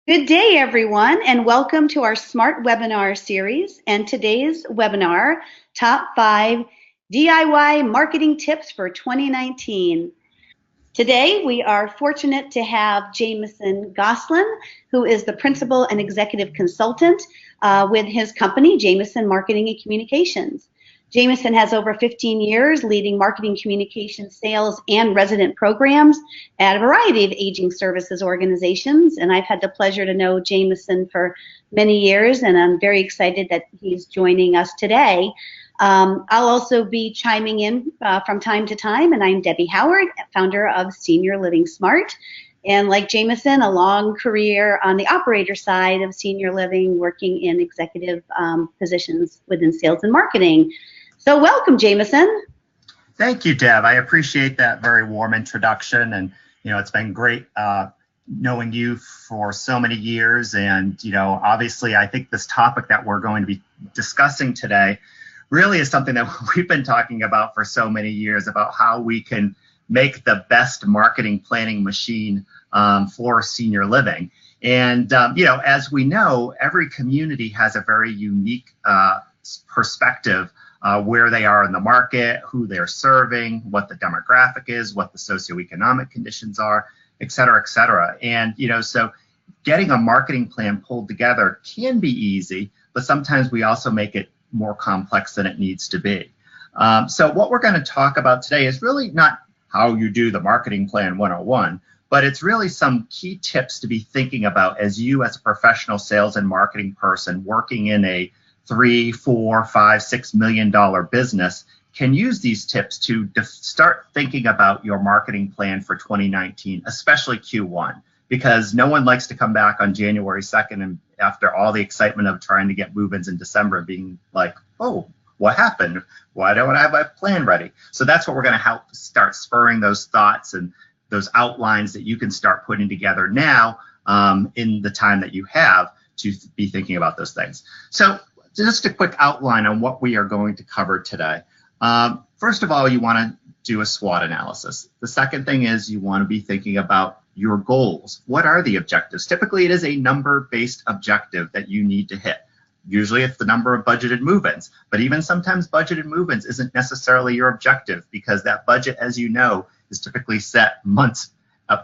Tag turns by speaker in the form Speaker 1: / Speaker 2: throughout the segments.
Speaker 1: Good day, everyone, and welcome to our Smart Webinar series. And today's webinar, Top 5 DIY Marketing Tips for 2019. Today, we are fortunate to have Jameson Goslin, who is the Principal and Executive Consultant with his company, Jameson Marketing and Communications. Jameson has over 15 years leading marketing, communications, sales, and resident programs at a variety of aging services organizations. And I've had the pleasure to know Jameson for many years, and I'm very excited that he's joining us today. I'll also be chiming in from time to time, and I'm Debbie Howard, founder of Senior Living Smart. And like Jameson, a long career on the operator side of senior living, working in executive positions within sales and marketing. So welcome, Jameson.
Speaker 2: Thank you, Deb. I appreciate that very warm introduction. And, it's been great knowing you for so many years. And, obviously, I think this topic that we're going to be discussing today really is something that we've been talking about for so many years, about how we can make the best marketing planning machine for senior living. And, as we know, every community has a very unique perspective where they are in the market, who they're serving, what the demographic is, what the socioeconomic conditions are, et cetera, et cetera. And, so getting a marketing plan pulled together can be easy, but sometimes we also make it more complex than it needs to be. So what we're going to talk about today is really not how you do the marketing plan 101, but it's really some key tips to be thinking about as you, as a professional sales and marketing person working in a $3, $4, $5, $6 million business, can use these tips to start thinking about your marketing plan for 2019, especially Q1, because no one likes to come back on January 2nd and after all the excitement of trying to get move-ins in December being like, oh, what happened? Why don't I have my plan ready? So that's what we're going to help start spurring those thoughts and those outlines that you can start putting together now in the time that you have to be thinking about those things. So just a quick outline on what we are going to cover today. First of all, you want to do a SWOT analysis. The second thing is you want to be thinking about your goals. What are the objectives? Typically, it is a number-based objective that you need to hit. Usually, it's the number of budgeted move-ins, but even sometimes budgeted move-ins isn't necessarily your objective because that budget, as you know, is typically set months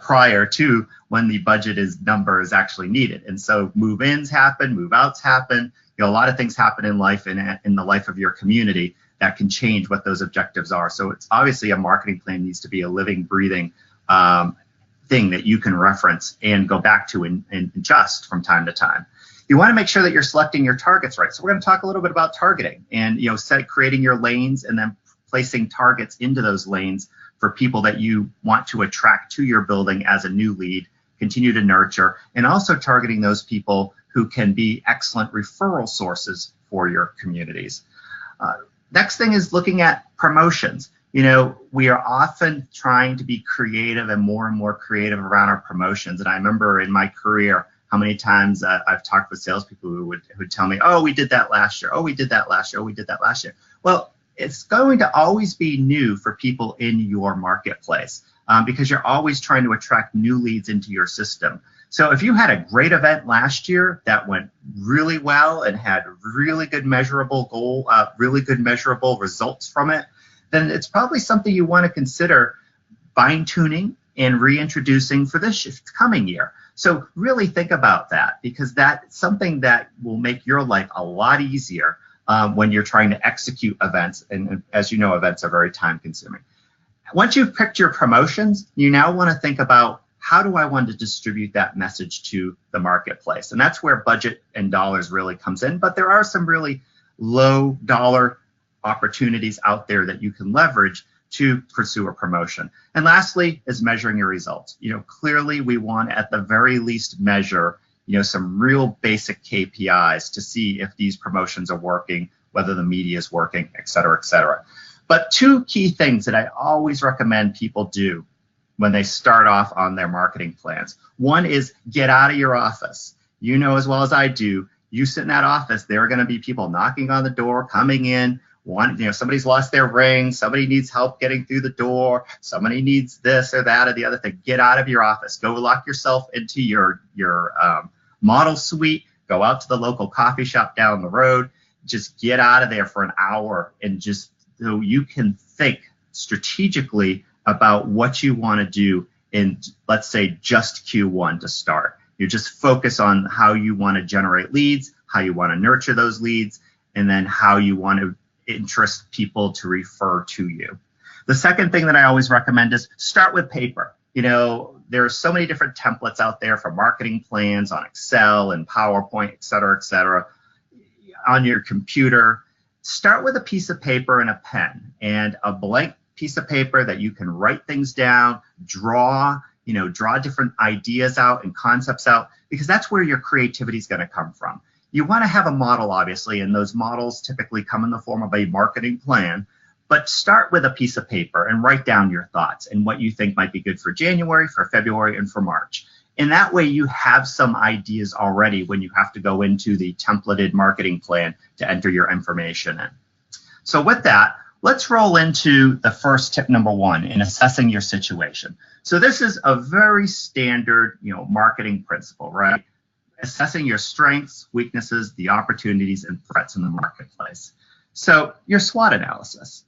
Speaker 2: prior to when the number is actually needed. And so move-ins happen, move-outs happen. A lot of things happen in life and in the life of your community that can change what those objectives are. So it's obviously a marketing plan needs to be a living, breathing thing that you can reference and go back to and adjust from time to time. You want to make sure that you're selecting your targets right. So we're going to talk a little bit about targeting and creating your lanes and then placing targets into those lanes for people that you want to attract to your building as a new lead, continue to nurture, and also targeting those people who can be excellent referral sources for your communities. Next thing is looking at promotions. We are often trying to be creative and more creative around our promotions. And I remember in my career how many times I've talked with salespeople who would tell me, oh, we did that last year. Oh, we did that last year. Oh, we did that last year. Well, it's going to always be new for people in your marketplace because you're always trying to attract new leads into your system. So if you had a great event last year that went really well and had really good measurable results from it, then it's probably something you want to consider fine-tuning and reintroducing for this coming year. So really think about that because that's something that will make your life a lot easier when you're trying to execute events. And as you know, events are very time-consuming. Once you've picked your promotions, you now want to think about how do I want to distribute that message to the marketplace? And that's where budget and dollars really comes in. But there are some really low dollar opportunities out there that you can leverage to pursue a promotion. And lastly is measuring your results. Clearly we want at the very least measure, some real basic KPIs to see if these promotions are working, whether the media is working, et cetera, et cetera. But two key things that I always recommend people do when they start off on their marketing plans. One is get out of your office. You know as well as I do, you sit in that office, there are going to be people knocking on the door, coming in, somebody's lost their ring, somebody needs help getting through the door, somebody needs this or that or the other thing. Get out of your office. Go lock yourself into your model suite, go out to the local coffee shop down the road, just get out of there for an hour, and just so you can think strategically about what you want to do in, let's say, just Q1 to start. You just focus on how you want to generate leads, how you want to nurture those leads, and then how you want to interest people to refer to you. The second thing that I always recommend is start with paper. There are so many different templates out there for marketing plans on Excel and PowerPoint, et cetera, on your computer. Start with a piece of paper and a pen and a blank piece of paper that you can write things down, draw different ideas out and concepts out, because that's where your creativity is going to come from. You want to have a model, obviously, and those models typically come in the form of a marketing plan. But start with a piece of paper and write down your thoughts and what you think might be good for January, for February, and for March. And that way you have some ideas already when you have to go into the templated marketing plan to enter your information in. So with that, let's roll into the first tip number 1 in assessing your situation. So this is a very standard, marketing principle, right? Assessing your strengths, weaknesses, the opportunities, and threats in the marketplace. So your SWOT analysis.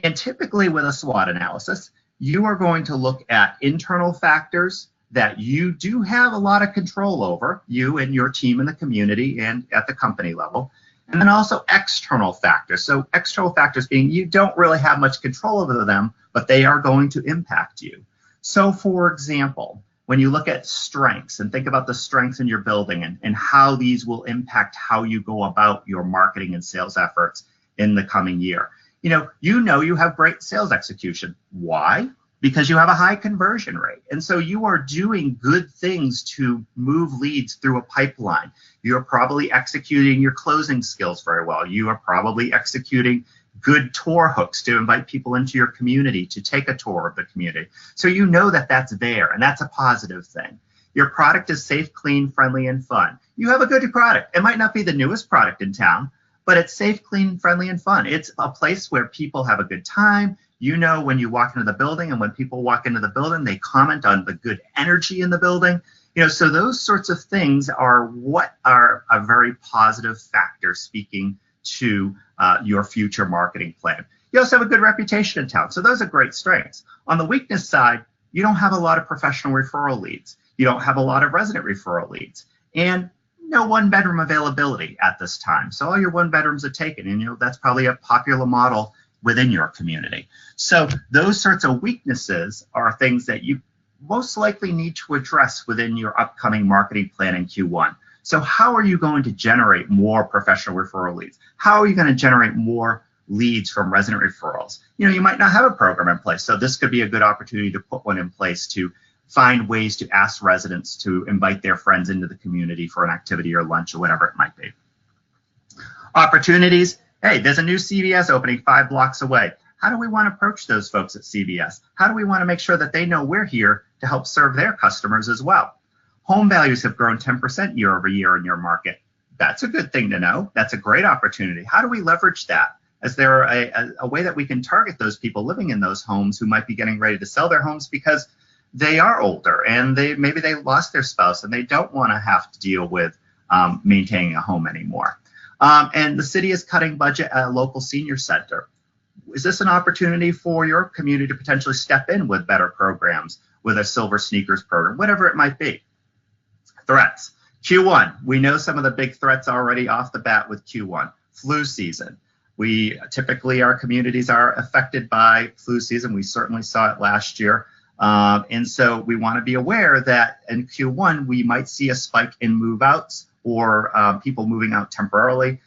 Speaker 2: And typically with a SWOT analysis, you are going to look at internal factors that you do have a lot of control over, you and your team in the community and at the company level, and then also external factors. So external factors being you don't really have much control over them, but they are going to impact you. So for example, when you look at strengths and think about the strengths in your building and how these will impact how you go about your marketing and sales efforts in the coming year. You have great sales execution. Why? Because you have a high conversion rate. And so you are doing good things to move leads through a pipeline. You're probably executing your closing skills very well. You are probably executing good tour hooks to invite people into your community to take a tour of the community. So you know that that's there, and that's a positive thing. Your product is safe, clean, friendly, and fun. You have a good product. It might not be the newest product in town, but it's safe, clean, friendly, and fun. It's a place where people have a good time. When you walk into the building, and when people walk into the building, they comment on the good energy in the building. So those sorts of things are what are a very positive factor speaking to your future marketing plan. You also have a good reputation in town. So those are great strengths. On the weakness side, you don't have a lot of professional referral leads. You don't have a lot of resident referral leads. And no one-bedroom availability at this time. So all your one-bedrooms are taken, and that's probably a popular model within your community. So those sorts of weaknesses are things that you most likely need to address within your upcoming marketing plan in Q1. So how are you going to generate more professional referral leads? How are you going to generate more leads from resident referrals? You might not have a program in place, so this could be a good opportunity to put one in place to find ways to ask residents to invite their friends into the community for an activity or lunch or whatever it might be. Opportunities. Hey, there's a new CVS opening 5 blocks away. How do we want to approach those folks at CVS? How do we want to make sure that they know we're here to help serve their customers as well? Home values have grown 10% year over year in your market. That's a good thing to know. That's a great opportunity. How do we leverage that? Is there a way that we can target those people living in those homes who might be getting ready to sell their homes because they are older and maybe they lost their spouse and they don't want to have to deal with maintaining a home anymore? And the city is cutting budget at a local senior center. Is this an opportunity for your community to potentially step in with better programs, with a silver sneakers program, whatever it might be? Threats. Q1, we know some of the big threats already off the bat with Q1. Flu season. Our communities are affected by flu season. We certainly saw it last year. And so we want to be aware that in Q1, we might see a spike in move-outs or people moving out temporarily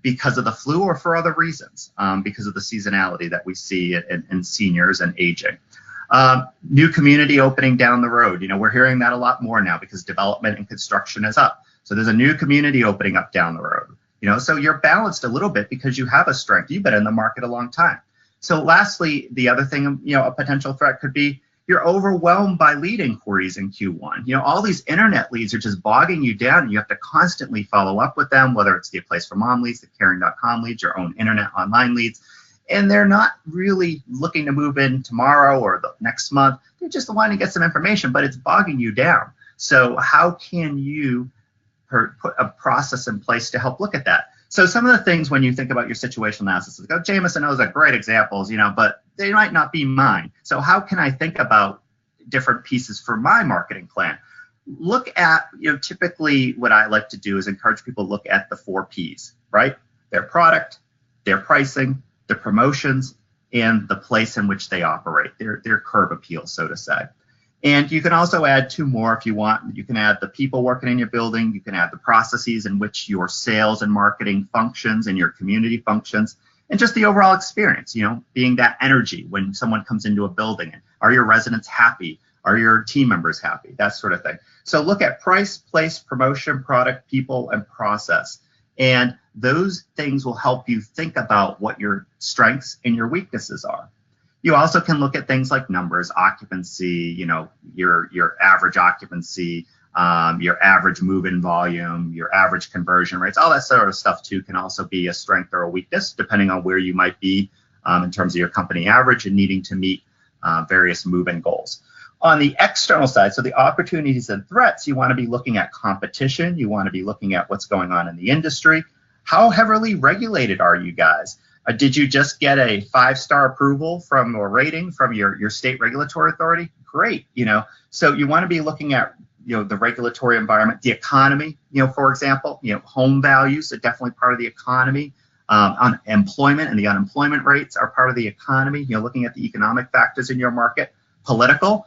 Speaker 2: because of the flu or for other reasons, because of the seasonality that we see in seniors and aging. New community opening down the road. We're hearing that a lot more now because development and construction is up. So there's a new community opening up down the road. So you're balanced a little bit because you have a strength. You've been in the market a long time. So lastly, the other thing, a potential threat could be you're overwhelmed by lead inquiries in Q1. All these internet leads are just bogging you down. And you have to constantly follow up with them, whether it's the A Place for Mom leads, the caring.com leads, your own internet online leads. And they're not really looking to move in tomorrow or the next month. They're just wanting to get some information, but it's bogging you down. So how can you put a process in place to help look at that. So some of the things when you think about your situational analysis, like, oh, Jameson, those are great examples, but they might not be mine. So how can I think about different pieces for my marketing plan? Look at, typically what I like to do is encourage people to look at the 4 Ps, right? Their product, their pricing, the promotions, and the place in which they operate, their curb appeal, so to say. And you can also add 2 more if you want. You can add the people working in your building. You can add the processes in which your sales and marketing functions and your community functions, and just the overall experience, being that energy when someone comes into a building. Are your residents happy? Are your team members happy? That sort of thing. So look at price, place, promotion, product, people, and process. And those things will help you think about what your strengths and your weaknesses are. You also can look at things like numbers, occupancy, your average occupancy, your average move-in volume, your average conversion rates, all that sort of stuff too can also be a strength or a weakness depending on where you might be in terms of your company average and needing to meet various move-in goals. On the external side, so the opportunities and threats, you want to be looking at competition. You want to be looking at what's going on in the industry. How heavily regulated are you guys? Did you just get a 5-star approval or rating from your state regulatory authority? Great, So you want to be looking at, the regulatory environment, the economy, for example, home values are definitely part of the economy. Unemployment and the unemployment rates are part of the economy. Looking at the economic factors in your market. Political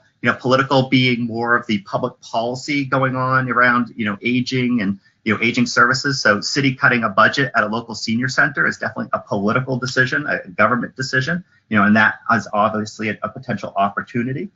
Speaker 2: being more of the public policy going on around, aging and, aging services. So city cutting a budget at a local senior center is definitely a political decision, a government decision, and that is obviously a potential opportunity.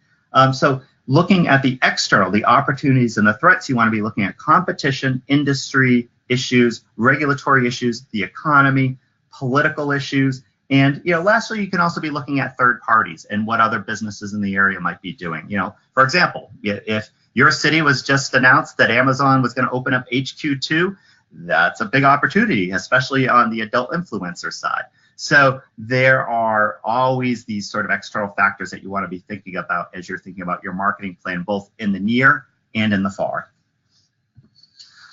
Speaker 2: So looking at the external, the opportunities and the threats, you want to be looking at competition, industry issues, regulatory issues, the economy, political issues. And, lastly, you can also be looking at third parties and what other businesses in the area might be doing. For example, if your city was just announced that Amazon was going to open up HQ2, that's a big opportunity, especially on the adult influencer side. So there are always these sort of external factors that you want to be thinking about as you're thinking about your marketing plan, both in the near and in the far.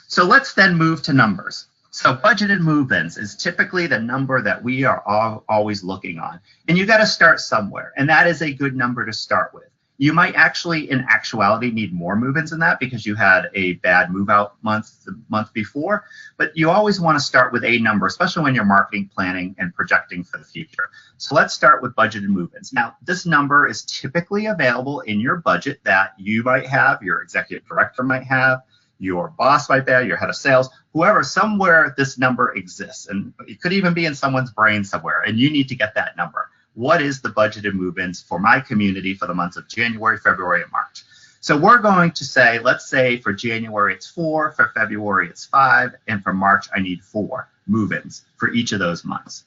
Speaker 2: So let's then move to numbers. So budgeted move-ins is typically the number that we are always looking on. And you got to start somewhere. And that is a good number to start with. You might actually, in actuality, need more move-ins than that because you had a bad move-out month the month before. But you always want to start with a number, especially when you're marketing, planning, and projecting for the future. So let's start with budgeted move-ins. Now, this number is typically available in your budget that you might have, your executive director might have, your boss might be, your head of sales, whoever, somewhere this number exists. And it could even be in someone's brain somewhere, and you need to get that number. What is the budgeted move-ins for my community for the months of January, February, and March? So we're going to say, let's say for January it's 4, for February it's 5, and for March I need 4 move-ins for each of those months.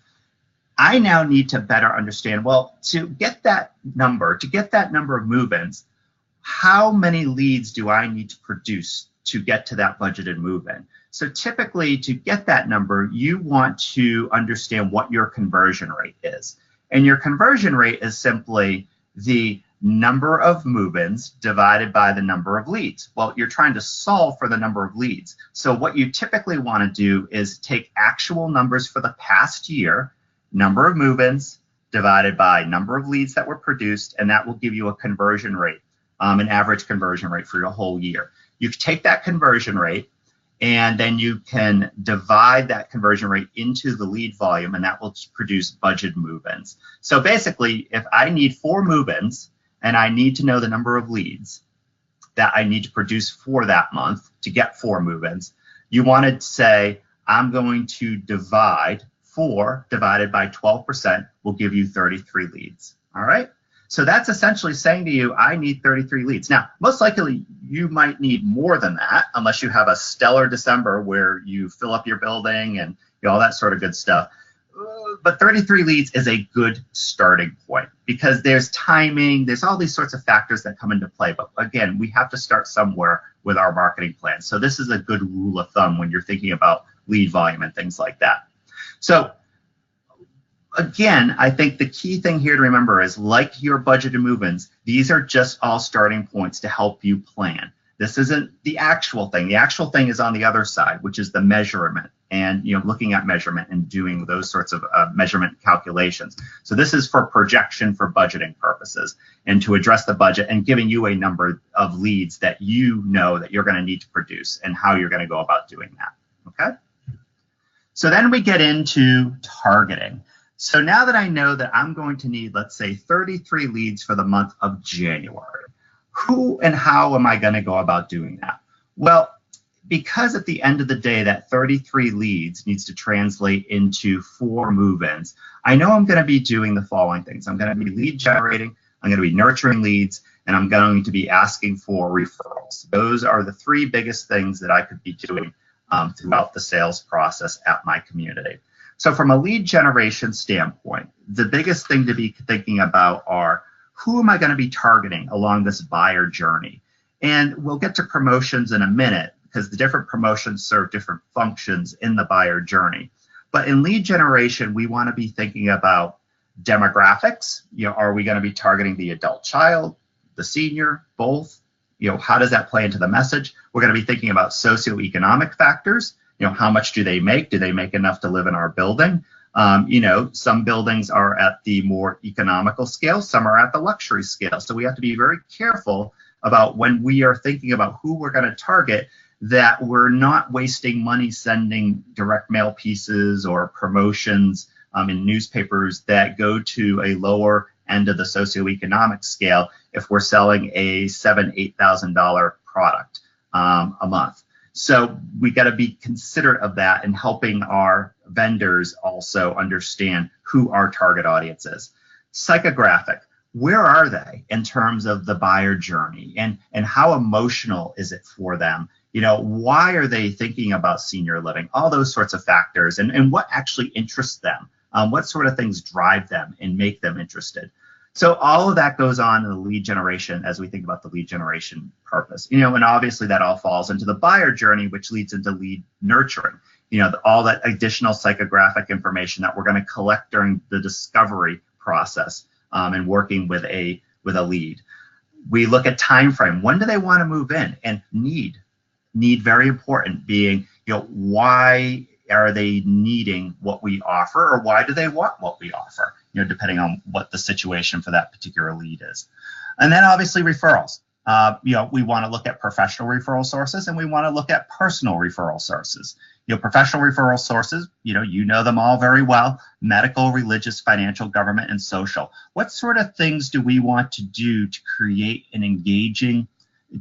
Speaker 2: I now need to better understand, well, to get that number of move-ins, how many leads do I need to produce to get to that budgeted move-in? So typically to get that number, you want to understand what your conversion rate is. And your conversion rate is simply the number of move-ins divided by the number of leads. Well, you're trying to solve for the number of leads. So what you typically want to do is take actual numbers for the past year, number of move-ins divided by number of leads that were produced, and that will give you a conversion rate, an average conversion rate for your whole year. You take that conversion rate, and then you can divide that conversion rate into the lead volume, and that will produce budget move-ins. So basically, if I need 4 move-ins, and I need to know the number of leads that I need to produce for that month to get 4 move-ins, you want to say, I'm going to divide 4 divided by 12% will give you 33 leads, all right? So that's essentially saying to you, I need 33 leads. Now, most likely you might need more than that unless you have a stellar December where you fill up your building and all that sort of good stuff. But 33 leads is a good starting point because there's timing, there's all these sorts of factors that come into play. But again, we have to start somewhere with our marketing plan. So this is a good rule of thumb when you're thinking about lead volume and things like that. So again, I think the key thing here to remember is, like your budgeted move-ins, these are just all starting points to help you plan. This isn't the actual thing. The actual thing is on the other side, which is the measurement and looking at measurement and doing those sorts of measurement calculations. So this is for projection for budgeting purposes and to address the budget and giving you a number of leads that you know that you're going to need to produce and how you're going to go about doing that. Okay. So then we get into targeting. So now that I know that I'm going to need, let's say, 33 leads for the month of January, who and how am I going to go about doing that? Well, because at the end of the day, that 33 leads needs to translate into 4 move-ins, I know I'm going to be doing the following things. I'm going to be lead generating, I'm going to be nurturing leads, and I'm going to be asking for referrals. Those are the 3 biggest things that I could be doing throughout the sales process at my community. So from a lead generation standpoint, the biggest thing to be thinking about are, who am I going to be targeting along this buyer journey? And we'll get to promotions in a minute because the different promotions serve different functions in the buyer journey. But in lead generation, we want to be thinking about demographics. Are we going to be targeting the adult child, the senior, both? How does that play into the message? We're going to be thinking about socioeconomic factors. How much do they make? Do they make enough to live in our building? Some buildings are at the more economical scale, some are at the luxury scale. So we have to be very careful about when we are thinking about who we're going to target, that we're not wasting money sending direct mail pieces or promotions in newspapers that go to a lower end of the socioeconomic scale if we're selling a $7,000, $8,000 product a month. So we got to be considerate of that and helping our vendors also understand who our target audience is. Psychographic, where are they in terms of the buyer journey and how emotional is it for them? Why are they thinking about senior living? All those sorts of factors and what actually interests them? What sort of things drive them and make them interested? So all of that goes on in the lead generation as we think about the lead generation purpose, and obviously that all falls into the buyer journey, which leads into lead nurturing, all that additional psychographic information that we're going to collect during the discovery process and working with a lead. We look at time frame. When do they want to move in? And need very important, being, why are they needing what we offer, or why do they want what we offer? Depending on what the situation for that particular lead is. And then obviously referrals. We want to look at professional referral sources and we want to look at personal referral sources. Professional referral sources, you know them all very well: medical, religious, financial, government, and social. What sort of things do we want to do to create an engaging,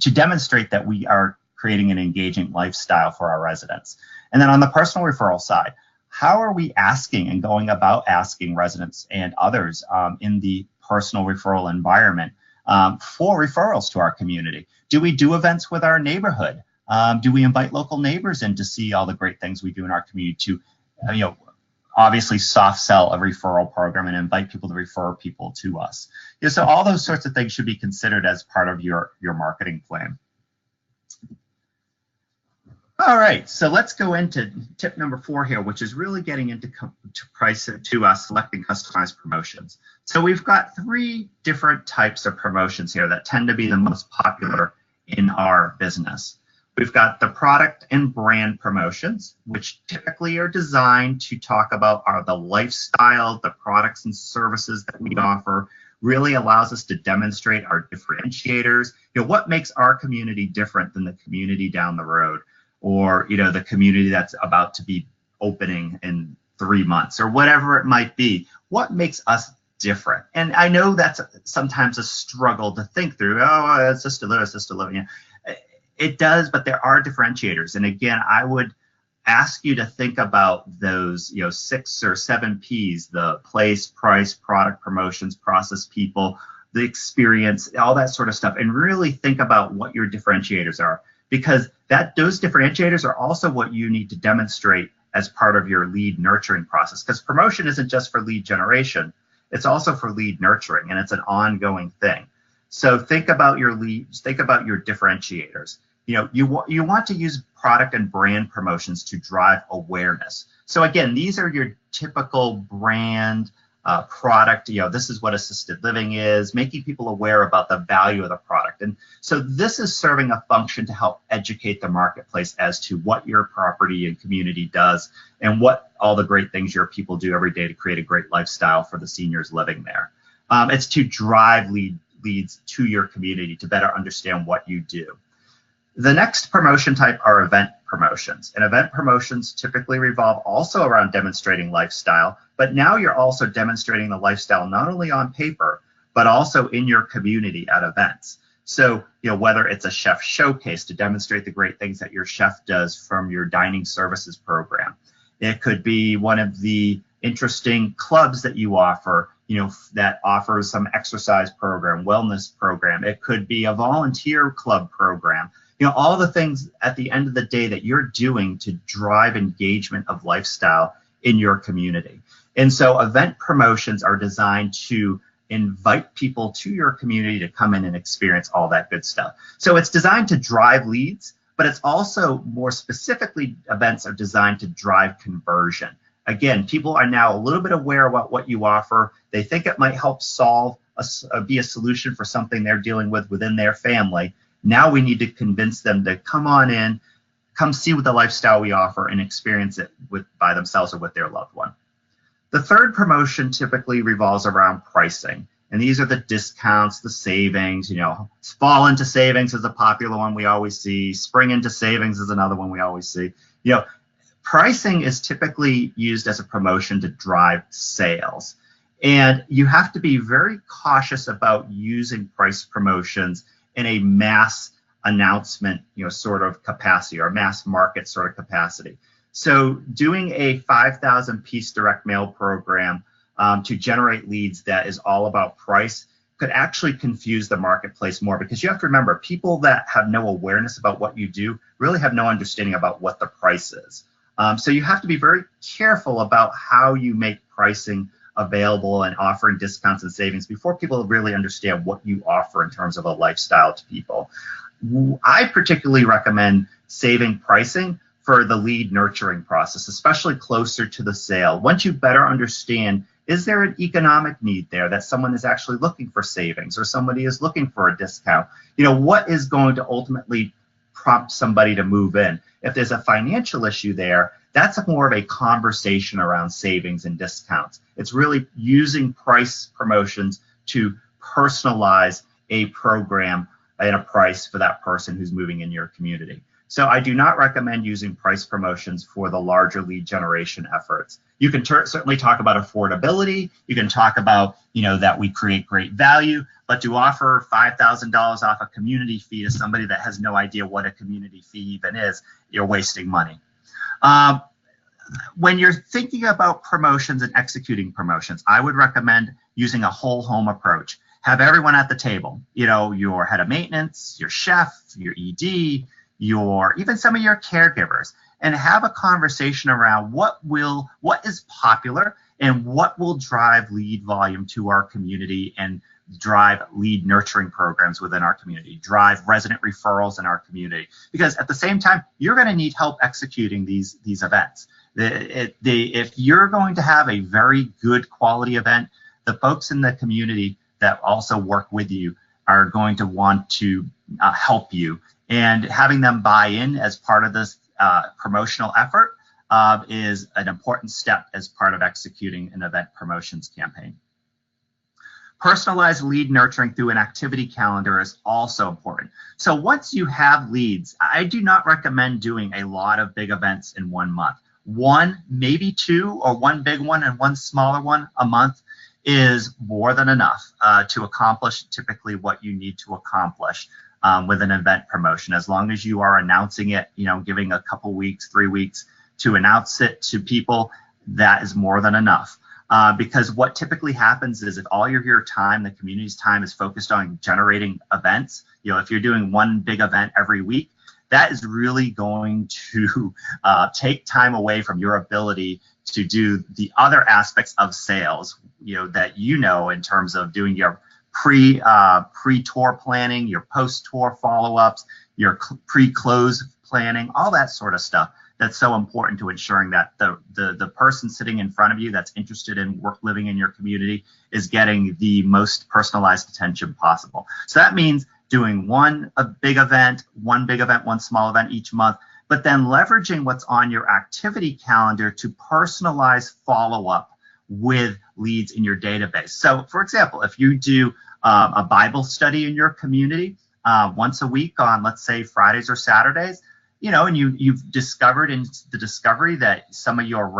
Speaker 2: to demonstrate that we are creating an engaging lifestyle for our residents? And then on the personal referral side, how are we asking and going about asking residents and others in the personal referral environment for referrals to our community? Do we do events with our neighborhood? Do we invite local neighbors in to see all the great things we do in our community to, obviously soft sell a referral program and invite people to refer people to us? So all those sorts of things should be considered as part of your marketing plan. All right, so let's go into tip number 4 here, which is really getting into selecting customized promotions. So we've got 3 different types of promotions here that tend to be the most popular in our business. We've got the product and brand promotions, which typically are designed to talk about the lifestyle, the products and services that we offer. Really allows us to demonstrate our differentiators. What makes our community different than the community down the road, or the community that's about to be opening in 3 months, or whatever it might be. What makes us different? And I know that's sometimes a struggle to think through. Oh, it's just a little. It does, but there are differentiators. And again, I would ask you to think about those 6 or 7 P's: the place, price, product, promotions, process, people, the experience, all that sort of stuff, and really think about what your differentiators are, because those differentiators are also what you need to demonstrate as part of your lead nurturing process. Because promotion isn't just for lead generation, it's also for lead nurturing, and it's an ongoing thing. So think about your leads, think about your differentiators. You want to use product and brand promotions to drive awareness. So again, these are your typical brand product, this is what assisted living is, making people aware about the value of the product. And so this is serving a function to help educate the marketplace as to what your property and community does and what all the great things your people do every day to create a great lifestyle for the seniors living there. It's to drive leads to your community to better understand what you do. The next promotion type are event promotions. And event promotions typically revolve also around demonstrating lifestyle, but now you're also demonstrating the lifestyle not only on paper, but also in your community at events. So, whether it's a chef showcase to demonstrate the great things that your chef does from your dining services program. It could be one of the interesting clubs that you offer, that offers some exercise program, wellness program. It could be a volunteer club program. All the things at the end of the day that you're doing to drive engagement of lifestyle in your community. And so event promotions are designed to invite people to your community to come in and experience all that good stuff. So it's designed to drive leads, but it's also more specifically, events are designed to drive conversion. Again, people are now a little bit aware about what you offer. They think it might help be a solution for something they're dealing with within their family. Now we need to convince them to come on in, come see what the lifestyle we offer and experience it by themselves or with their loved one. The third promotion typically revolves around pricing. And these are the discounts, the savings, fall into savings is a popular one we always see. Spring into savings is another one we always see. Pricing is typically used as a promotion to drive sales. And you have to be very cautious about using price promotions in a mass announcement, sort of capacity or mass market sort of capacity. So doing a 5,000 piece direct mail program to generate leads that is all about price could actually confuse the marketplace more, because you have to remember, people that have no awareness about what you do really have no understanding about what the price is. So you have to be very careful about how you make pricing available and offering discounts and savings before people really understand what you offer in terms of a lifestyle to people. I particularly recommend saving pricing for the lead nurturing process, especially closer to the sale. Once you better understand, is there an economic need there that someone is actually looking for savings or somebody is looking for a discount? What is going to ultimately prompt somebody to move in? If there's a financial issue there, that's more of a conversation around savings and discounts. It's really using price promotions to personalize a program and a price for that person who's moving in your community. So I do not recommend using price promotions for the larger lead generation efforts. You can certainly talk about affordability. You can talk about, that we create great value, but to offer $5,000 off a community fee to somebody that has no idea what a community fee even is, you're wasting money. When you're thinking about promotions and executing promotions, I would recommend using a whole home approach. Have everyone at the table, your head of maintenance, your chef, your ED, even some of your caregivers, and have a conversation around what is popular and what will drive lead volume to our community and drive lead nurturing programs within our community, drive resident referrals in our community. Because at the same time, you're going to need help executing these events. If you're going to have a very good quality event, the folks in the community that also work with you are going to want to help you. And having them buy in as part of this promotional effort is an important step as part of executing an event promotions campaign. Personalized lead nurturing through an activity calendar is also important. So once you have leads, I do not recommend doing a lot of big events in 1 month. One, maybe two, or one big one and one smaller one a month is more than enough to accomplish typically what you need to accomplish with an event promotion. As long as you are announcing it, giving a couple weeks, 3 weeks to announce it to people, that is more than enough. Because what typically happens is if all of your time, the community's time is focused on generating events, if you're doing one big event every week, that is really going to take time away from your ability to do the other aspects of sales, that in terms of doing your pre-tour planning, your post-tour follow-ups, your pre-close planning, all that sort of stuff. that's so important to ensuring that the person sitting in front of you that's interested in living in your community is getting the most personalized attention possible. So that means doing one big event, one small event each month, but then leveraging what's on your activity calendar to personalize follow-up with leads in your database. So for example, if you do a Bible study in your community once a week on, let's say, Fridays or Saturdays, and you've discovered in the discovery that some of your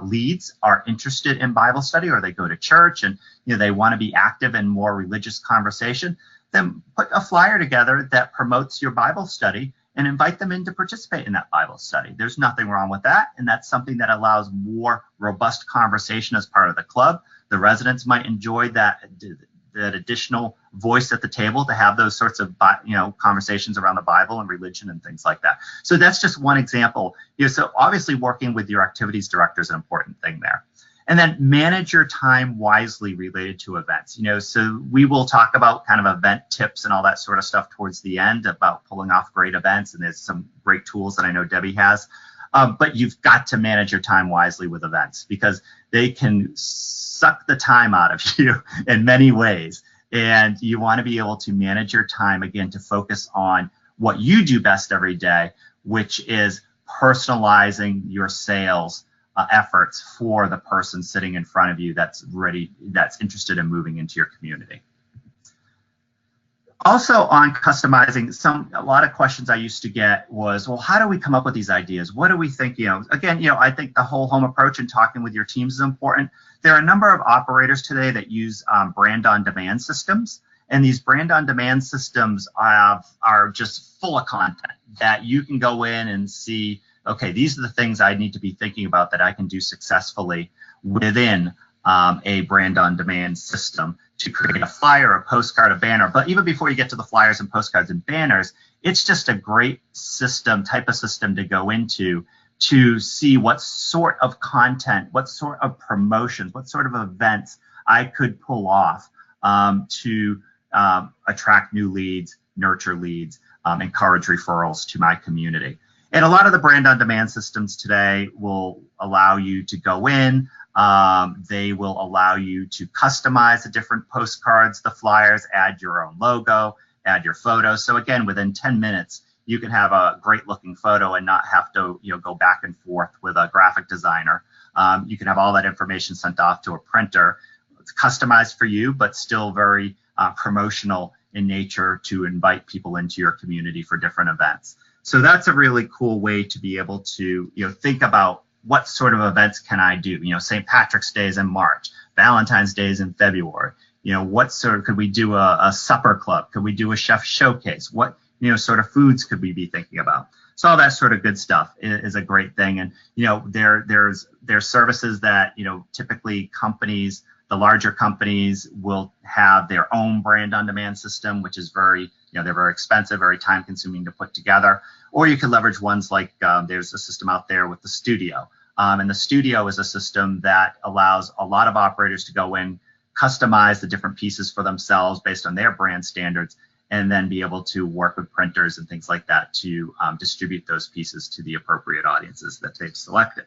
Speaker 2: leads are interested in Bible study, or they go to church and they want to be active in more religious conversation, then put a flyer together that promotes your Bible study and invite them in to participate in that Bible study. There's nothing wrong with that, and that's something that allows more robust conversation as part of the club. The residents might enjoy that additional voice at the table to have those sorts of conversations around the Bible and religion and things like that. So that's just one example. So obviously working with your activities director is an important thing there. And then manage your time wisely related to events. So we will talk about kind of event tips and all that sort of stuff towards the end about pulling off great events. And there's some great tools that I know Debbie has. But you've got to manage your time wisely with events, because they can suck the time out of you in many ways. And you want to be able to manage your time, again, to focus on what you do best every day, which is personalizing your sales efforts for the person sitting in front of you that's interested in moving into your community. Also, on customizing, a lot of questions I used to get was, well, how do we come up with these ideas? What do we think? Again, I think the whole home approach and talking with your teams is important. There are a number of operators today that use brand on demand systems, and these brand on demand systems are just full of content that you can go in and see. Okay, these are the things I need to be thinking about that I can do successfully within a brand on demand system to create a flyer, a postcard, a banner. But even before you get to the flyers and postcards and banners, it's just a great type of system to go into to see what sort of content, what sort of promotions, what sort of events I could pull off to attract new leads, nurture leads, encourage referrals to my community. And a lot of the brand on demand systems today will allow you to go in. They will allow you to customize the different postcards, the flyers, add your own logo, add your photo. So again, within 10 minutes, you can have a great looking photo and not have to go back and forth with a graphic designer. You can have all that information sent off to a printer. It's customized for you, but still very promotional in nature to invite people into your community for different events. So that's a really cool way to be able to think about what sort of events can I do. St. Patrick's Day is in March, Valentine's Day is in February. What sort of, could we do a supper club? Could we do a chef showcase? What sort of foods could we be thinking about? So all that sort of good stuff is a great thing. And there's services that typically companies, the larger companies, will have their own brand on demand system, which is very they're very expensive, very time consuming to put together. Or you could leverage ones like there's a system out there with the Studio. And the Studio is a system that allows a lot of operators to go in, customize the different pieces for themselves based on their brand standards, and then be able to work with printers and things like that to distribute those pieces to the appropriate audiences that they've selected.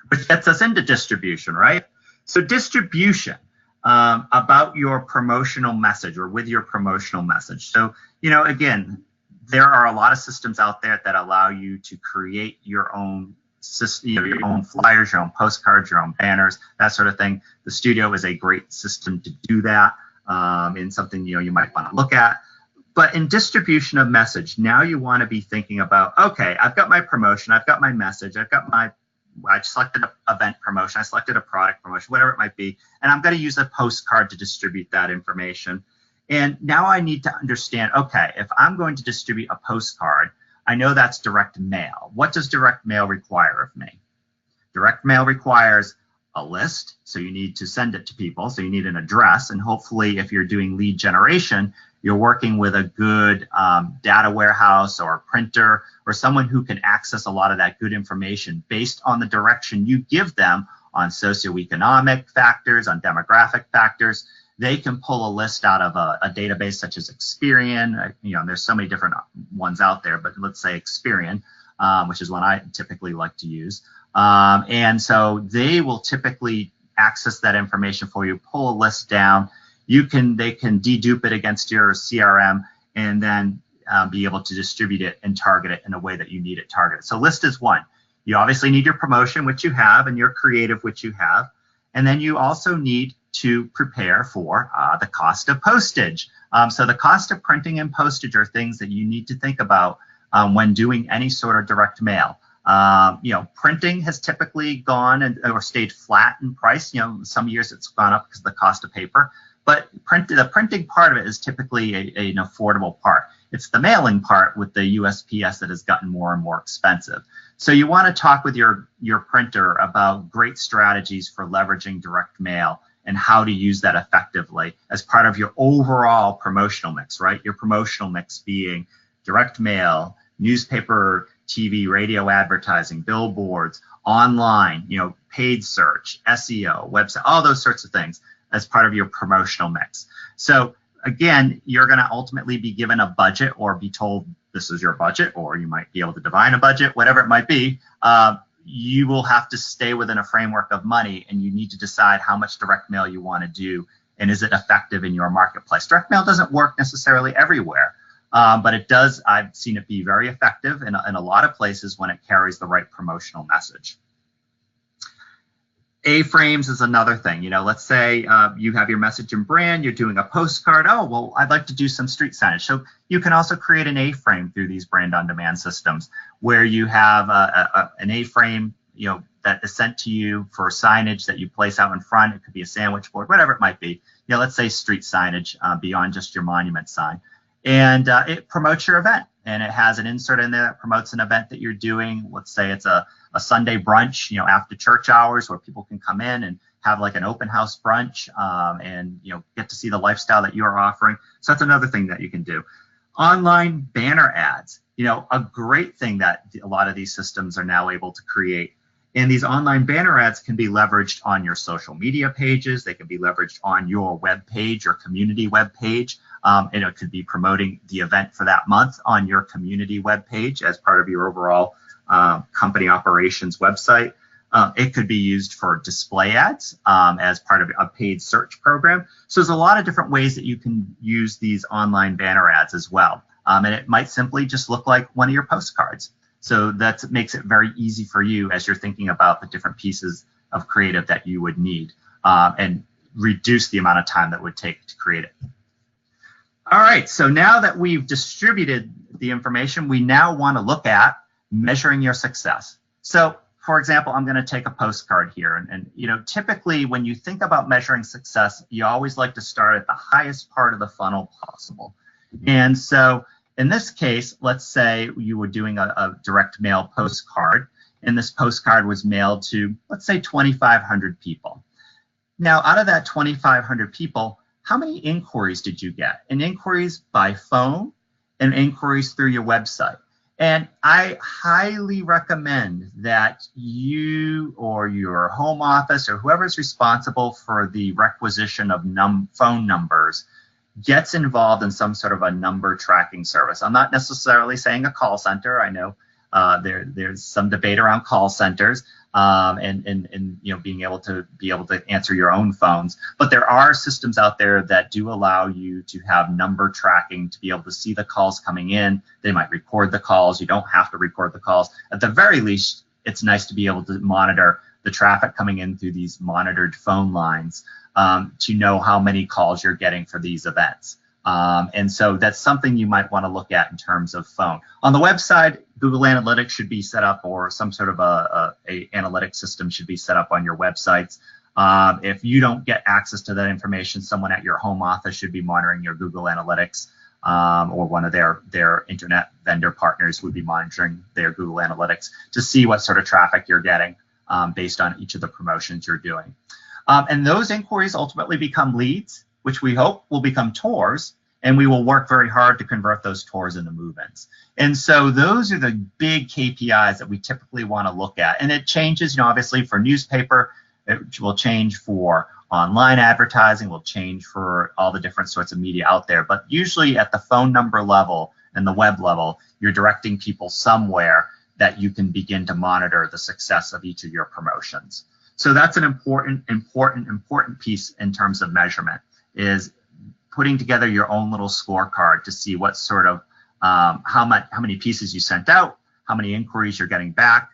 Speaker 2: Which gets us into distribution, right? So distribution. About your promotional message or with your promotional message. So, again, there are a lot of systems out there that allow you to create your own system, your own flyers, your own postcards, your own banners, that sort of thing. The Studio is a great system to do that, and something you might want to look at. But in distribution of message, now you want to be thinking about, okay, I've got my promotion, I've got my message, I selected an event promotion, I selected a product promotion, whatever it might be, and I'm going to use a postcard to distribute that information. And now I need to understand, okay, if I'm going to distribute a postcard, I know that's direct mail. What does direct mail require of me? Direct mail requires a list, so you need to send it to people, so you need an address, and hopefully if you're doing lead generation, you're working with a good data warehouse or a printer or someone who can access a lot of that good information based on the direction you give them on socioeconomic factors, on demographic factors. They can pull a list out of a database such as Experian. There's so many different ones out there, but let's say Experian. which is one I typically like to use. And so they will typically access that information for you, pull a list down. They can dedupe it against your CRM and then be able to distribute it and target it in a way that you need it targeted. So list is one. You obviously need your promotion, which you have, and your creative, which you have. And then you also need to prepare for the cost of postage. So the cost of printing and postage are things that you need to think about when doing any sort of direct mail. Printing has typically gone or stayed flat in price. Some years it's gone up because of the cost of paper, but the printing part of it is typically an affordable part. It's the mailing part with the USPS that has gotten more and more expensive. So you want to talk with your printer about great strategies for leveraging direct mail and how to use that effectively as part of your overall promotional mix, right? Your promotional mix being direct mail, newspaper, TV, radio advertising, billboards, online, paid search, SEO, website, all those sorts of things as part of your promotional mix. So again, you're going to ultimately be given a budget or be told this is your budget, or you might be able to divine a budget, whatever it might be. You will have to stay within a framework of money, and you need to decide how much direct mail you want to do and is it effective in your marketplace. Direct mail doesn't work necessarily everywhere, but it does. I've seen it be very effective in a lot of places when it carries the right promotional message. A-frames is another thing. Let's say you have your message and brand, you're doing a postcard. Oh, well, I'd like to do some street signage. So you can also create an A-frame through these brand on demand systems where you have an A-frame, that is sent to you for signage that you place out in front. It could be a sandwich board, whatever it might be. Let's say street signage beyond just your monument sign. And it promotes your event, and it has an insert in there that promotes an event that you're doing. Let's say it's a Sunday brunch, after church hours, where people can come in and have like an open house brunch and get to see the lifestyle that you're offering. So that's another thing that you can do. Online banner ads, a great thing that a lot of these systems are now able to create. And these online banner ads can be leveraged on your social media pages. They can be leveraged on your web page or community web page. And it could be promoting the event for that month on your community web page as part of your overall company operations website. It could be used for display ads as part of a paid search program. So there's a lot of different ways that you can use these online banner ads as well. And it might simply just look like one of your postcards. So that makes it very easy for you as you're thinking about the different pieces of creative that you would need and reduce the amount of time that it would take to create it. All right, so now that we've distributed the information, we now want to look at measuring your success. So, for example, I'm going to take a postcard here. And typically when you think about measuring success, you always like to start at the highest part of the funnel possible. And so in this case, let's say you were doing a direct mail postcard, and this postcard was mailed to, let's say, 2,500 people. Now, out of that 2,500 people, how many inquiries did you get? And inquiries by phone and inquiries through your website. And I highly recommend that you or your home office or whoever is responsible for the requisition of phone numbers gets involved in some sort of a number tracking service. I'm not necessarily saying a call center. I know there's some debate around call centers and being able to answer your own phones. But there are systems out there that do allow you to have number tracking to be able to see the calls coming in. They might record the calls. You don't have to record the calls. At the very least, it's nice to be able to monitor the traffic coming in through these monitored phone lines to know how many calls you're getting for these events. And so that's something you might want to look at in terms of phone. On the website, Google Analytics should be set up, or some sort of a analytics system should be set up on your websites. If you don't get access to that information, someone at your home office should be monitoring your Google Analytics, or one of their internet vendor partners would be monitoring their Google Analytics to see what sort of traffic you're getting based on each of the promotions you're doing. And those inquiries ultimately become leads, which we hope will become tours, and we will work very hard to convert those tours into move-ins. And so those are the big KPIs that we typically want to look at. And it changes, obviously for newspaper, it will change for online advertising, will change for all the different sorts of media out there. But usually at the phone number level and the web level, you're directing people somewhere that you can begin to monitor the success of each of your promotions. So that's an important piece in terms of measurement, is putting together your own little scorecard to see what sort of how many pieces you sent out, how many inquiries you're getting back,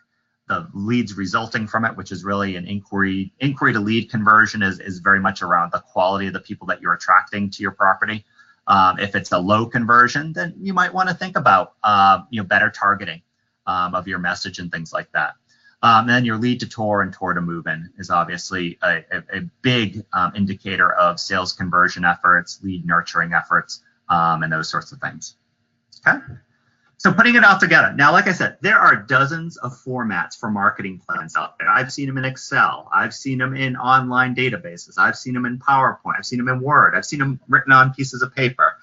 Speaker 2: the leads resulting from it, which is really an inquiry to lead conversion is very much around the quality of the people that you're attracting to your property. If it's a low conversion, then you might want to think about better targeting of your message and things like that. Then your lead to tour and tour to move-in is obviously a big indicator of sales conversion efforts, lead nurturing efforts, and those sorts of things. Okay. So putting it all together. Now, like I said, there are dozens of formats for marketing plans out there. I've seen them in Excel. I've seen them in online databases. I've seen them in PowerPoint. I've seen them in Word. I've seen them written on pieces of paper.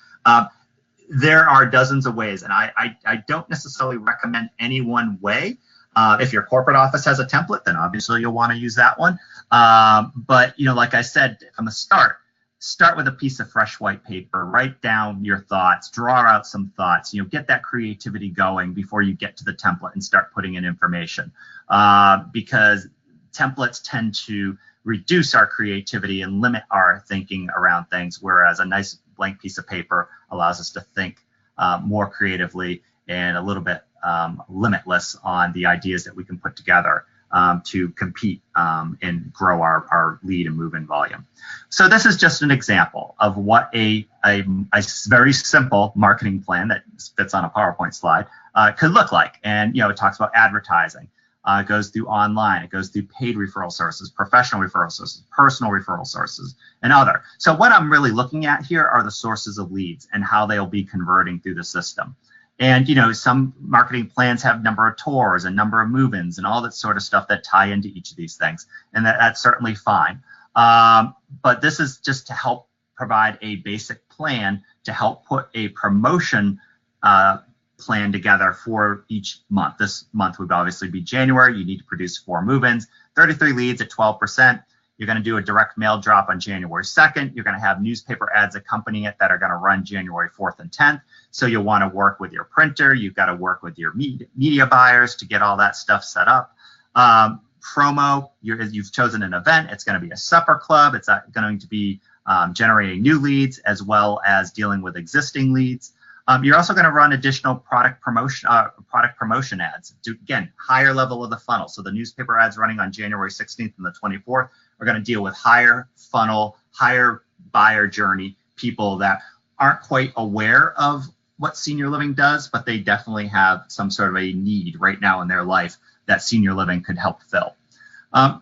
Speaker 2: There are dozens of ways, and I don't necessarily recommend any one way. If your corporate office has a template, then obviously you'll want to use that one. But, like I said from the start with a piece of fresh white paper, write down your thoughts, draw out some thoughts, get that creativity going before you get to the template and start putting in information. Because templates tend to reduce our creativity and limit our thinking around things, whereas a nice blank piece of paper allows us to think more creatively and a little bit limitless on the ideas that we can put together to compete and grow our lead and move-in volume. So this is just an example of what a very simple marketing plan that fits on a PowerPoint slide could look like. And it talks about advertising. It goes through online. It goes through paid referral sources, professional referral sources, personal referral sources, and other. So what I'm really looking at here are the sources of leads and how they'll be converting through the system. And, some marketing plans have number of tours and number of move-ins and all that sort of stuff that tie into each of these things. And that's certainly fine. But this is just to help provide a basic plan to help put a promotion plan together for each month. This month would obviously be January. You need to produce 4 move-ins, 33 leads at 12%. You're going to do a direct mail drop on January 2nd. You're going to have newspaper ads accompanying it that are going to run January 4th and 10th. So you'll want to work with your printer. You've got to work with your media buyers to get all that stuff set up. Promo, you've chosen an event. It's going to be a supper club. It's going to be generating new leads as well as dealing with existing leads. You're also going to run additional product promotion ads to, again, higher level of the funnel. So the newspaper ads running on January 16th and the 24th are going to deal with higher funnel, higher buyer journey people that aren't quite aware of what senior living does, but they definitely have some sort of a need right now in their life that senior living could help fill.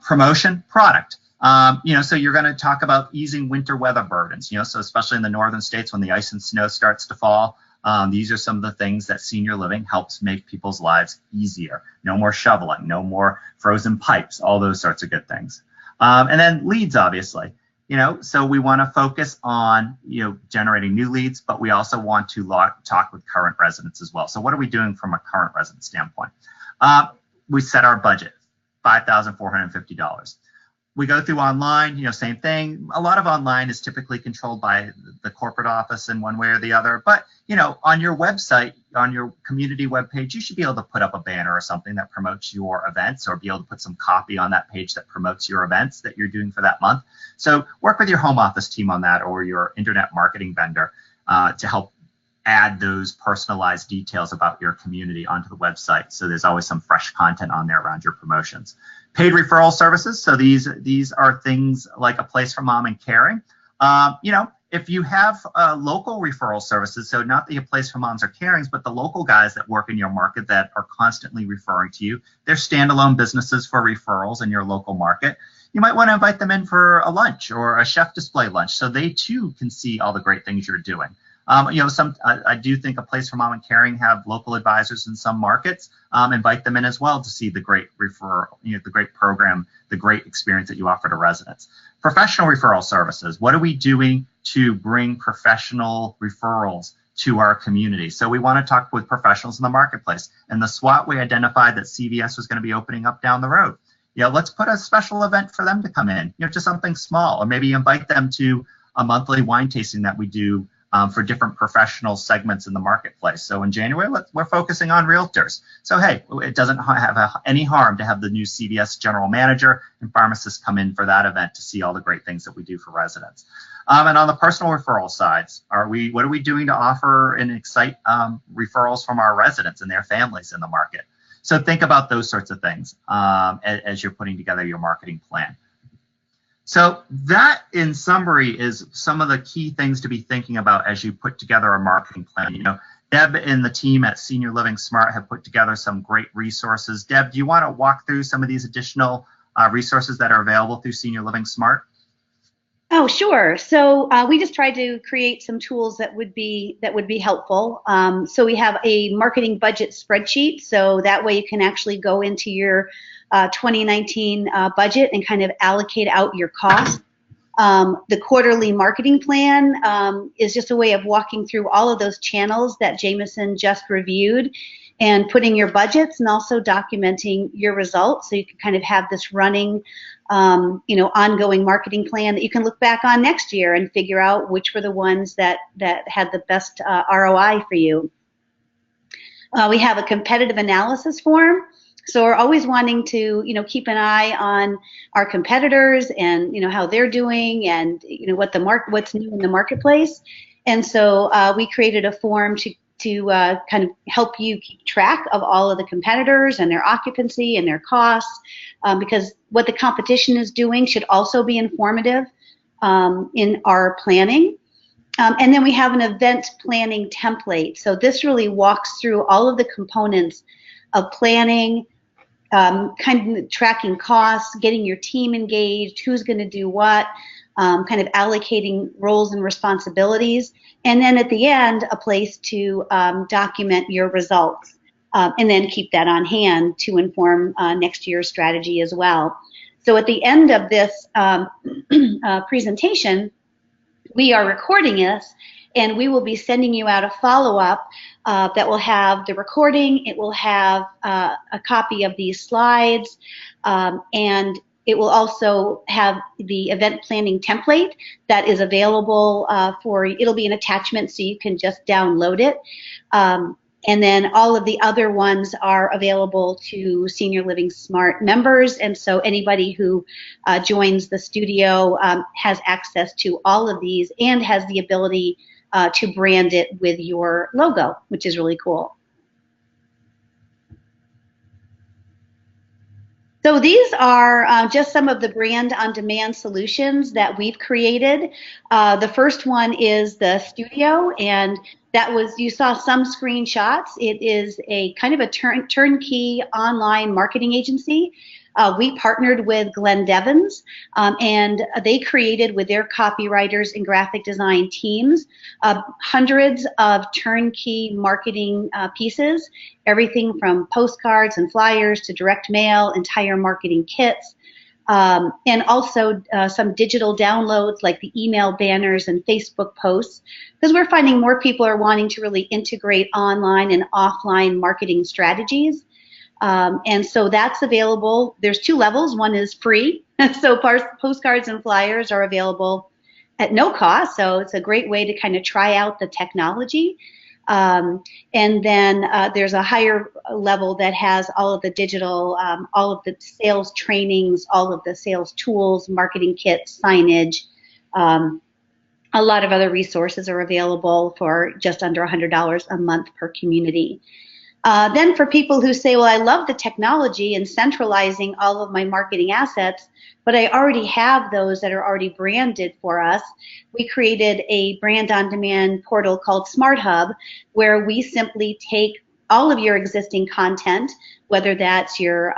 Speaker 2: Promotion, product. So you're going to talk about easing winter weather burdens, so especially in the northern states when the ice and snow starts to fall. These are some of the things that senior living helps make people's lives easier. No more shoveling, no more frozen pipes, all those sorts of good things. And then leads, obviously, so we want to focus on, generating new leads, but we also want to talk with current residents as well. So what are we doing from a current resident standpoint? We set our budget, $5,450. We go through online, same thing. A lot of online is typically controlled by the corporate office in one way or the other. But, on your website, on your community webpage, you should be able to put up a banner or something that promotes your events, or be able to put some copy on that page that promotes your events that you're doing for that month. So work with your home office team on that, or your internet marketing vendor to help add those personalized details about your community onto the website. So there's always some fresh content on there around your promotions. Paid referral services. So these are things like a place for mom and caring. If you have local referral services, so not the place for moms or carings, but the local guys that work in your market that are constantly referring to you, they're standalone businesses for referrals in your local market. You might want to invite them in for a lunch or a chef display lunch so they too can see all the great things you're doing. I do think a place for mom and caring have local advisors in some markets. Invite them in as well to see the great referral, the great program, the great experience that you offer to residents. Professional referral services. What are we doing to bring professional referrals to our community? So we want to talk with professionals in the marketplace. And the SWAT, we identified that CVS was going to be opening up down the road. Let's put a special event for them to come in, just something small, or maybe invite them to a monthly wine tasting that we do for different professional segments in the marketplace. So in January, we're focusing on realtors. So hey, it doesn't have any harm to have the new CVS general manager and pharmacists come in for that event to see all the great things that we do for residents. And on the personal referral sides, what are we doing to offer and excite referrals from our residents and their families in the market? So think about those sorts of things as you're putting together your marketing plan. So that, in summary, is some of the key things to be thinking about as you put together a marketing plan. You know, Deb and the team at Senior Living Smart have put together some great resources. Deb, do you want to walk through some of these additional resources that are available through Senior Living Smart?
Speaker 1: Oh, sure. So we just tried to create some tools that would be helpful. So we have a marketing budget spreadsheet, so that way you can actually go into your 2019 budget and kind of allocate out your costs. The quarterly marketing plan is just a way of walking through all of those channels that Jameson just reviewed and putting your budgets and also documenting your results, so you can kind of have this running ongoing marketing plan that you can look back on next year and figure out which were the ones that had the best ROI for you. We have a competitive analysis form. So we're always wanting to, keep an eye on our competitors and, how they're doing and, what's new in the marketplace. And so we created a form to kind of help you keep track of all of the competitors and their occupancy and their costs, because what the competition is doing should also be informative in our planning. And then we have an event planning template. So this really walks through all of the components of planning, kind of tracking costs, getting your team engaged, who's going to do what, kind of allocating roles and responsibilities, and then at the end, a place to document your results, and then keep that on hand to inform next year's strategy as well. So at the end of this presentation, we are recording this, and we will be sending you out a follow-up that will have the recording. It will have a copy of these slides, and it will also have the event planning template that is available it'll be an attachment, so you can just download it. And then all of the other ones are available to Senior Living Smart members. And so anybody who joins the studio has access to all of these and has the ability to brand it with your logo, which is really cool. So these are just some of the brand on demand solutions that we've created. The first one is the studio, and you saw some screenshots. It is a kind of a turnkey online marketing agency. We partnered with Glenn Devens, and they created with their copywriters and graphic design teams hundreds of turnkey marketing pieces, everything from postcards and flyers to direct mail, entire marketing kits, and also some digital downloads like the email banners and Facebook posts, because we're finding more people are wanting to really integrate online and offline marketing strategies. And so that's available. There's two levels. One is free. So postcards and flyers are available at no cost. So it's a great way to kind of try out the technology. And then there's a higher level that has all of the digital, all of the sales trainings, all of the sales tools, marketing kits, signage. A lot of other resources are available for just under $100 a month per community. Then for people who say, well, I love the technology and centralizing all of my marketing assets, but I already have those that are already branded for us, we created a brand on demand portal called Smart Hub, where we simply take all of your existing content, whether that's your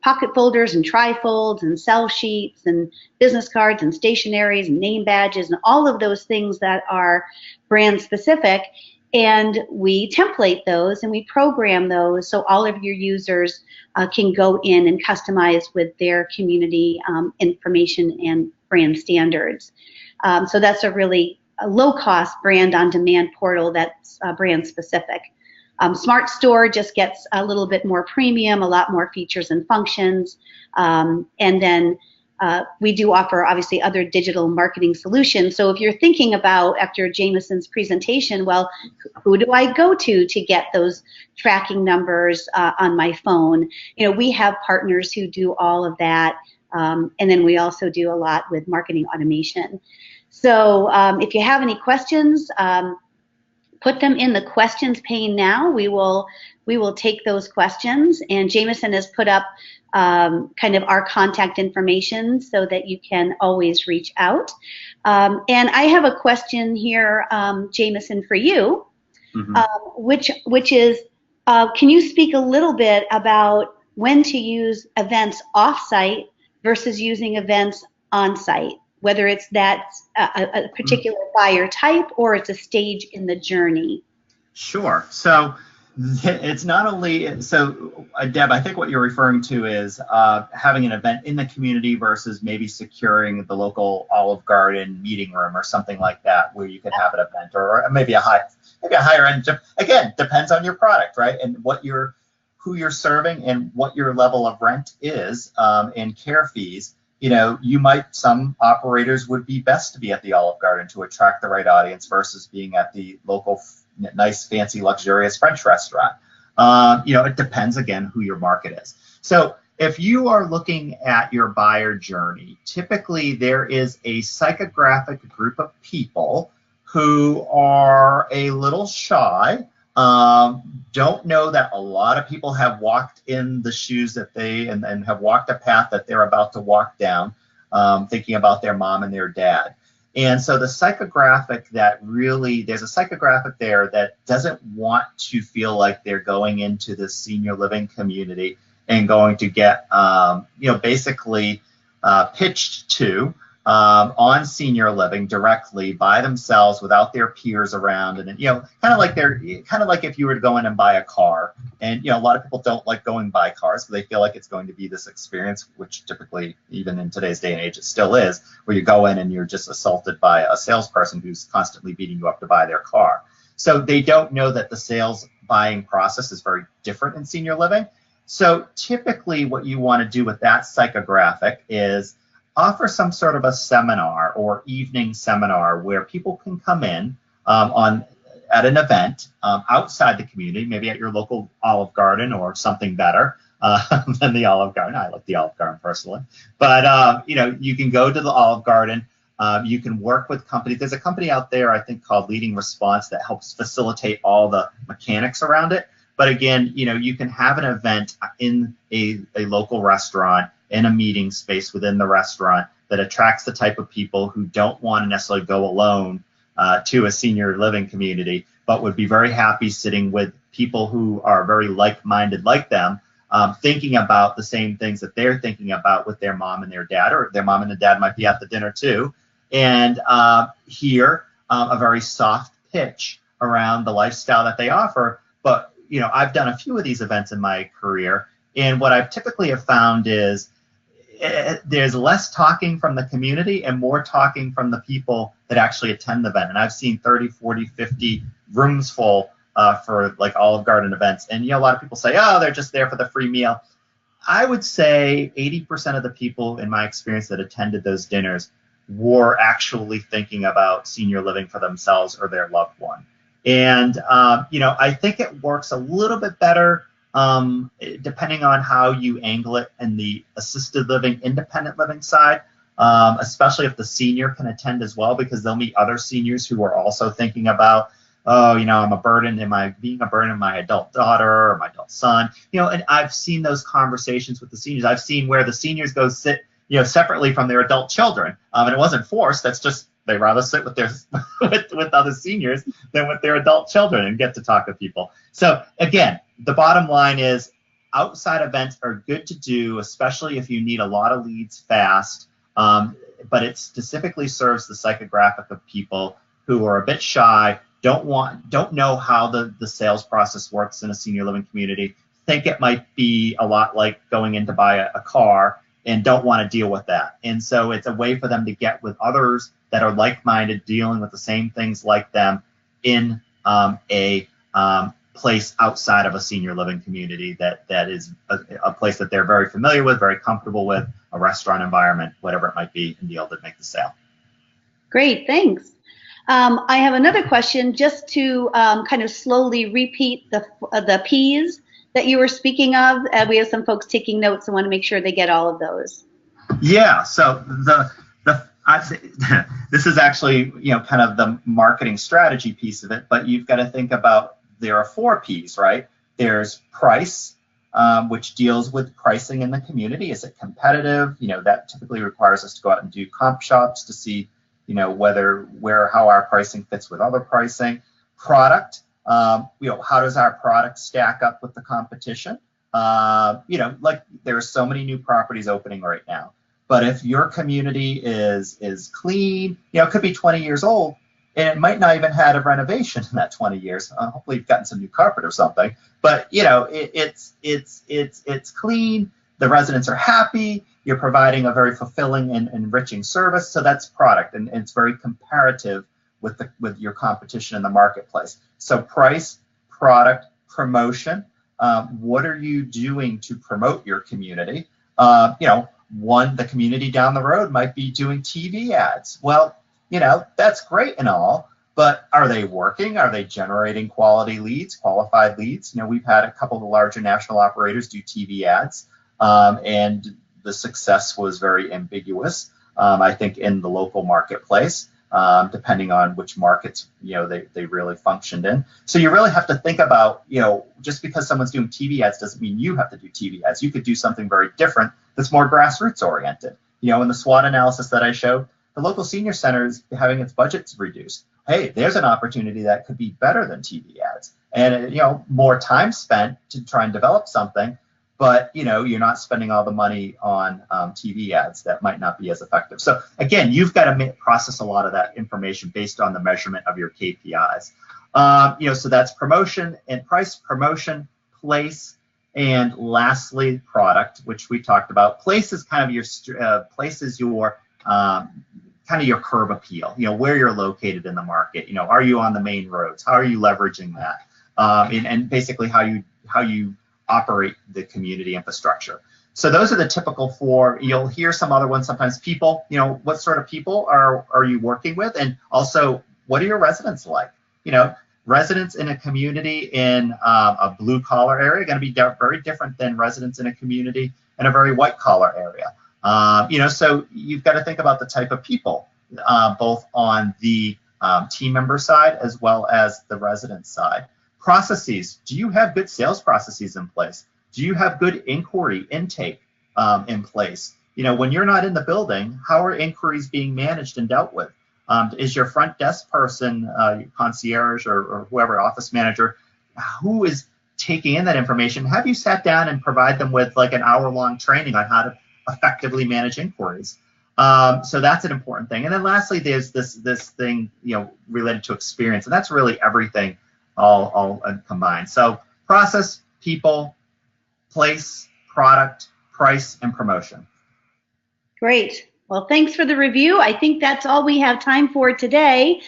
Speaker 1: pocket folders and trifolds and sell sheets and business cards and stationaries and name badges and all of those things that are brand specific, and we template those and we program those so all of your users can go in and customize with their community information and brand standards. So that's a really low-cost brand on demand portal that's brand specific. Smart Store just gets a little bit more premium, a lot more features and functions, and then we do offer obviously other digital marketing solutions. So if you're thinking about, after Jameson's presentation, well, who do I go to get those tracking numbers on my phone? We have partners who do all of that. And then we also do a lot with marketing automation. So if you have any questions, put them in the questions pane now. We will take those questions. And Jameson has put up kind of our contact information so that you can always reach out. And I have a question here, Jameson, for you, which is, can you speak a little bit about when to use events off-site versus using events on-site, whether it's that a particular buyer type or it's a stage in the journey?
Speaker 2: Sure. So it's not only, Deb, I think what you're referring to is having an event in the community versus maybe securing the local Olive Garden meeting room or something like that, where you could have an event, or maybe a higher end. Again, depends on your product, right? And who you're serving and what your level of rent is, and care fees. Some operators would be best to be at the Olive Garden to attract the right audience versus being at the local nice, fancy, luxurious French restaurant. It depends, again, who your market is. So if you are looking at your buyer journey, typically there is a psychographic group of people who are a little shy, don't know that a lot of people have walked in the shoes that and have walked a path that they're about to walk down, thinking about their mom and their dad. And so there's a psychographic there that doesn't want to feel like they're going into this senior living community and going to get, basically pitched to on senior living directly by themselves without their peers around. And kind of like if you were to go in and buy a car, and a lot of people don't like going by cars because they feel like it's going to be this experience, which typically, even in today's day and age, it still is, where you go in and you're just assaulted by a salesperson who's constantly beating you up to buy their car. So they don't know that the sales buying process is very different in senior living. So typically what you want to do with that psychographic is offer some sort of a seminar or evening seminar where people can come in at an event outside the community, maybe at your local Olive Garden or something better than the Olive Garden. I like the Olive Garden personally, but you can go to the Olive Garden. You can work with companies. There's a company out there, I think, called Leading Response that helps facilitate all the mechanics around it. But again, you can have an event in a local restaurant, in a meeting space within the restaurant, that attracts the type of people who don't want to necessarily go alone to a senior living community, but would be very happy sitting with people who are very like-minded like them, thinking about the same things that they're thinking about with their mom and their dad, or their mom and the dad might be at the dinner too, and hear a very soft pitch around the lifestyle that they offer. But I've done a few of these events in my career, and what I've typically have found is there's less talking from the community and more talking from the people that actually attend the event. And I've seen 30, 40, 50 rooms full for like Olive Garden events. And a lot of people say, oh, they're just there for the free meal. I would say 80% of the people in my experience that attended those dinners were actually thinking about senior living for themselves or their loved one. And, I think it works a little bit better depending on how you angle it in the assisted living, independent living side, especially if the senior can attend as well, because they'll meet other seniors who are also thinking about, I'm a burden. Am I being a burden on my adult daughter or my adult son? And I've seen those conversations with the seniors. I've seen where the seniors go sit, separately from their adult children. And it wasn't forced. That's just, they rather sit with their with other seniors than with their adult children and get to talk to people. So again, the bottom line is outside events are good to do, especially if you need a lot of leads fast. But it specifically serves the psychographic of people who are a bit shy, don't know how the sales process works in a senior living community, think it might be a lot like going in to buy a car, and don't want to deal with that. And so it's a way for them to get with others that are like-minded, dealing with the same things like them in a place outside of a senior living community that is a place that they're very familiar with, very comfortable with, a restaurant environment, whatever it might be, and be able to make the sale.
Speaker 1: Great, thanks. I have another question just to kind of slowly repeat the P's that you were speaking of. We have some folks taking notes and want to make sure they get all of those.
Speaker 2: Yeah, so this is actually, kind of the marketing strategy piece of it, but you've got to think about, there are 4 P's, right? There's price, which deals with pricing in the community. Is it competitive? That typically requires us to go out and do comp shops to see, how our pricing fits with other pricing. Product, how does our product stack up with the competition? Like there are so many new properties opening right now. But if your community is clean, it could be 20 years old, and it might not even had a renovation in that 20 years. Hopefully you've gotten some new carpet or something. But it's clean. The residents are happy. You're providing a very fulfilling and enriching service. So that's product, and it's very comparative with your competition in the marketplace. So price, product, promotion. What are you doing to promote your community? The community down the road might be doing TV ads. Well, that's great and all, but are they working? Are they generating qualified leads? We've had a couple of the larger national operators do TV ads, and the success was very ambiguous, I think, in the local marketplace, depending on which markets, they really functioned in. So you really have to think about, just because someone's doing TV ads doesn't mean you have to do TV ads. You could do something very different that's more grassroots oriented. In the SWOT analysis that I showed, the local senior center is having its budgets reduced. Hey, there's an opportunity that could be better than TV ads, and more time spent to try and develop something, but you're not spending all the money on TV ads that might not be as effective. So again, you've got to process a lot of that information based on the measurement of your KPIs. So that's promotion and price, promotion, place, and lastly, product, which we talked about. Place is kind of your kind of your curb appeal. Where you're located in the market. Are you on the main roads? How are you leveraging that? And basically how you operate the community infrastructure. So those are the typical 4. You'll hear some other ones sometimes. People, what sort of people are you working with? And also, what are your residents like? Residents in a community in a blue collar area are going to be very different than residents in a community in a very white collar area. So you've got to think about the type of people, both on the team member side as well as the resident side. Processes. Do you have good sales processes in place? Do you have good inquiry intake in place? When you're not in the building, how are inquiries being managed and dealt with? Is your front desk person, concierge or whoever, office manager, who is taking in that information? Have you sat down and provide them with like an hour-long training on how to effectively manage inquiries? So that's an important thing. And then lastly, there's this thing, related to experience, and that's really everything all combined. So process, people, place, product, price, and promotion.
Speaker 1: Great. Well, thanks for the review. I think that's all we have time for today.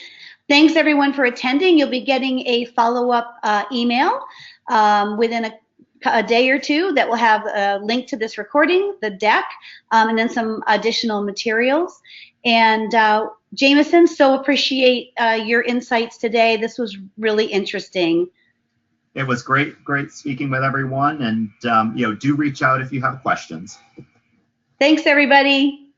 Speaker 1: Thanks everyone for attending. You'll be getting a follow-up email within a day or two that will have a link to this recording, the deck, and then some additional materials. And Jameson, so appreciate your insights today. This was really interesting.
Speaker 2: It was great speaking with everyone, and do reach out if you have questions.
Speaker 1: Thanks, everybody.